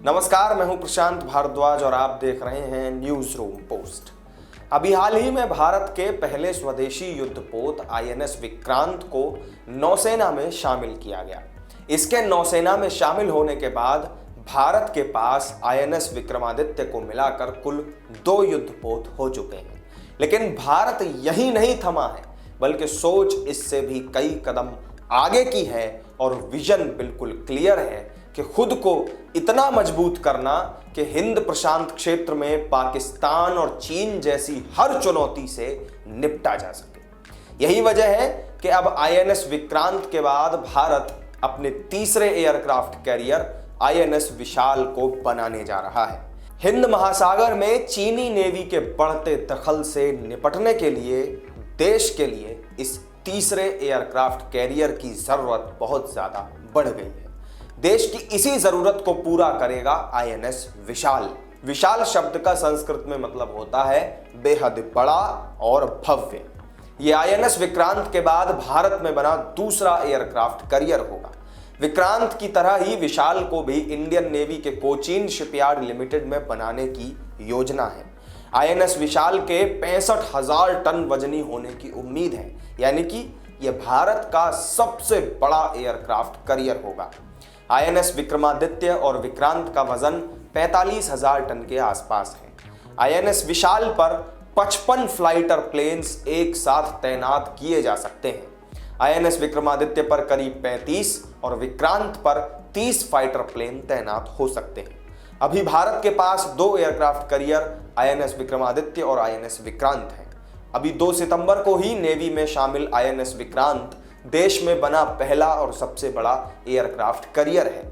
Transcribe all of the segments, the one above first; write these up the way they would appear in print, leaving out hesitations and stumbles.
नमस्कार, मैं हूं प्रशांत भारद्वाज और आप देख रहे हैं न्यूज रूम पोस्ट। अभी हाल ही में भारत के पहले स्वदेशी युद्धपोत आईएनएस विक्रांत को नौसेना में शामिल किया गया। इसके नौसेना में शामिल होने के बाद भारत के पास आईएनएस विक्रमादित्य को मिलाकर कुल 2 युद्धपोत हो चुके हैं। लेकिन भारत यही नहीं थमा है, बल्कि सोच इससे भी कई कदम आगे की है और विजन बिल्कुल क्लियर है कि खुद को इतना मजबूत करना कि हिंद प्रशांत क्षेत्र में पाकिस्तान और चीन जैसी हर चुनौती से निपटा जा सके। यही वजह है कि अब आईएनएस विक्रांत के बाद भारत अपने तीसरे एयरक्राफ्ट कैरियर आईएनएस विशाल को बनाने जा रहा है। हिंद महासागर में चीनी नेवी के बढ़ते दखल से निपटने के लिए देश के लिए इस तीसरे एयरक्राफ्ट कैरियर की जरूरत बहुत ज्यादा बढ़ गई है। देश की इसी जरूरत को पूरा करेगा आईएनएस विशाल। विशाल शब्द का संस्कृत में मतलब होता है बेहद बड़ा और भव्य। यह आईएनएस विक्रांत के बाद भारत में बना दूसरा एयरक्राफ्ट कैरियर होगा। विक्रांत की तरह ही विशाल को भी इंडियन नेवी के कोचीन शिपयार्ड लिमिटेड में बनाने की योजना है। आईएनएस विशाल के 65,000 टन वजनी होने की उम्मीद है, यानी कि यह भारत का सबसे बड़ा एयरक्राफ्ट कैरियर होगा। आईएनएस विक्रमादित्य और विक्रांत का वजन 45,000 टन के आसपास है। आईएनएस विशाल पर 55 फ्लाइटर प्लेन्स एक साथ तैनात किए जा सकते हैं। आईएनएस विक्रमादित्य पर करीब 35 और विक्रांत पर 30 फाइटर प्लेन तैनात हो सकते हैं। अभी भारत के पास 2 एयरक्राफ्ट कैरियर आईएनएस विक्रमादित्य और आईएनएस विक्रांत हैं। अभी 2 सितंबर को ही नेवी में शामिल आईएनएस विक्रांत देश में बना पहला और सबसे बड़ा एयरक्राफ्ट कैरियर है।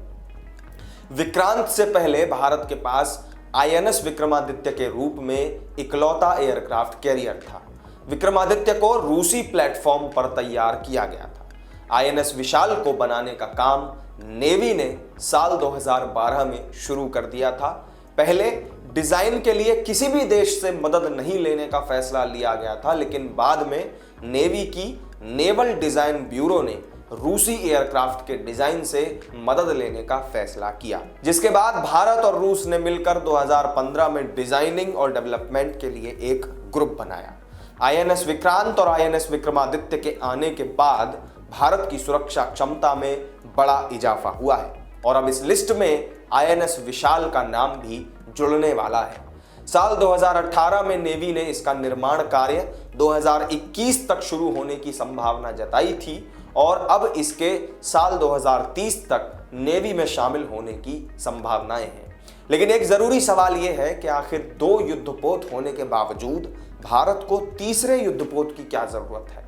विक्रांत से पहले भारत के पास आईएनएस विक्रमादित्य के रूप में इकलौता एयरक्राफ्ट कैरियर था। विक्रमादित्य को रूसी प्लेटफॉर्म पर तैयार किया गया था। आईएनएस विशाल को बनाने का काम नेवी ने साल 2012 में शुरू कर दिया था। पहले डिजाइन के लिए किसी भी देश से मदद नहीं लेने का फैसला लिया गया था, लेकिन बाद में नेवी की नेवल डिजाइन ब्यूरो ने रूसी एयरक्राफ्ट के डिजाइन से मदद लेने का फैसला किया, जिसके बाद भारत और रूस ने मिलकर 2015 में डिजाइनिंग और डेवलपमेंट के लिए एक ग्रुप बनाया। आईएनएस विक्रांत और आईएनएस विक्रमादित्य के आने के बाद भारत की सुरक्षा क्षमता में बड़ा इजाफा हुआ है और अब इस लिस्ट में आईएनएस विशाल का नाम भी जुड़ने वाला है। साल 2018 में नेवी ने इसका निर्माण कार्य 2021 तक शुरू होने की संभावना जताई थी और अब इसके साल 2030 तक नेवी में शामिल होने की संभावनाएं हैं। लेकिन एक जरूरी सवाल यह है कि आखिर 2 युद्धपोत होने के बावजूद भारत को तीसरे युद्धपोत की क्या जरूरत है।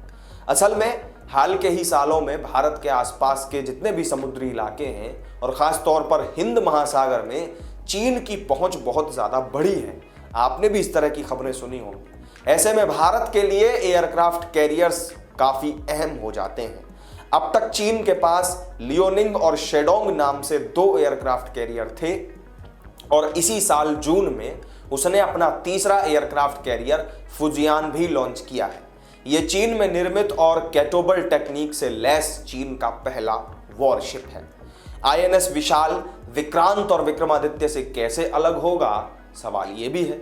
असल में हाल के ही सालों में भारत के आसपास के जितने भी समुद्री इलाके हैं और खास तौर पर हिंद महासागर में चीन की पहुंच बहुत ज्यादा बढ़ी है। आपने भी इस तरह की खबरें सुनी होंगी। ऐसे में भारत के लिए एयरक्राफ्ट कैरियर्स काफी अहम हो जाते हैं। अब तक चीन के पास लियोनिंग और शेडोंग नाम से 2 एयरक्राफ्ट कैरियर थे और इसी साल जून में उसने अपना तीसरा एयरक्राफ्ट कैरियर फुजियान भी लॉन्च किया है। यह चीन में निर्मित और कैटोबल टेक्निक से लैस चीन का पहला वॉरशिप है। आईएनएस विशाल विक्रांत और विक्रमादित्य से कैसे अलग होगा, सवाल यह भी है।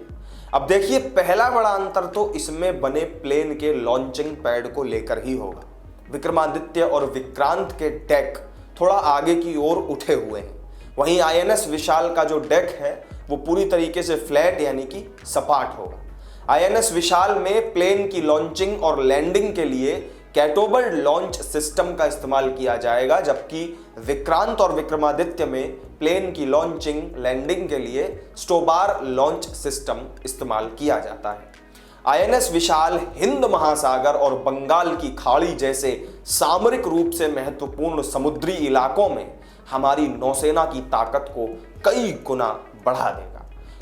अब देखिए, पहला बड़ा अंतर तो इसमें बने प्लेन के लॉन्चिंग पैड को लेकर ही होगा। विक्रमादित्य और विक्रांत के डेक थोड़ा आगे की ओर उठे हुए हैं, वहीं आईएनएस विशाल का जो डेक है वो पूरी तरीके से फ्लैट यानी कि सपाट होगा। आईएनएस विशाल में प्लेन की लॉन्चिंग और लैंडिंग के लिए कैटोबल लॉन्च सिस्टम का इस्तेमाल किया जाएगा, जबकि विक्रांत और विक्रमादित्य में प्लेन की लॉन्चिंग लैंडिंग के लिए स्टोबार लॉन्च सिस्टम इस्तेमाल किया जाता है। आईएनएस विशाल हिंद महासागर और बंगाल की खाड़ी जैसे सामरिक रूप से महत्वपूर्ण समुद्री इलाकों में हमारी नौसेना की ताकत को कई गुना बढ़ा देगा।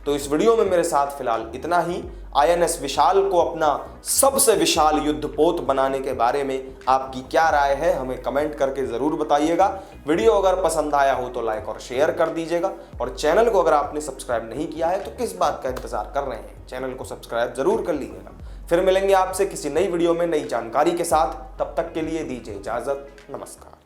तो इस वीडियो में मेरे साथ फिलहाल इतना ही। आईएनएस विशाल को अपना सबसे विशाल युद्धपोत बनाने के बारे में आपकी क्या राय है, हमें कमेंट करके जरूर बताइएगा। वीडियो अगर पसंद आया हो तो लाइक और शेयर कर दीजिएगा और चैनल को अगर आपने सब्सक्राइब नहीं किया है तो किस बात का इंतजार कर रहे हैं, चैनल को सब्सक्राइब जरूर कर लीजिएगा। फिर मिलेंगे आपसे किसी नई वीडियो में नई जानकारी के साथ। तब तक के लिए दीजिए इजाजत। नमस्कार।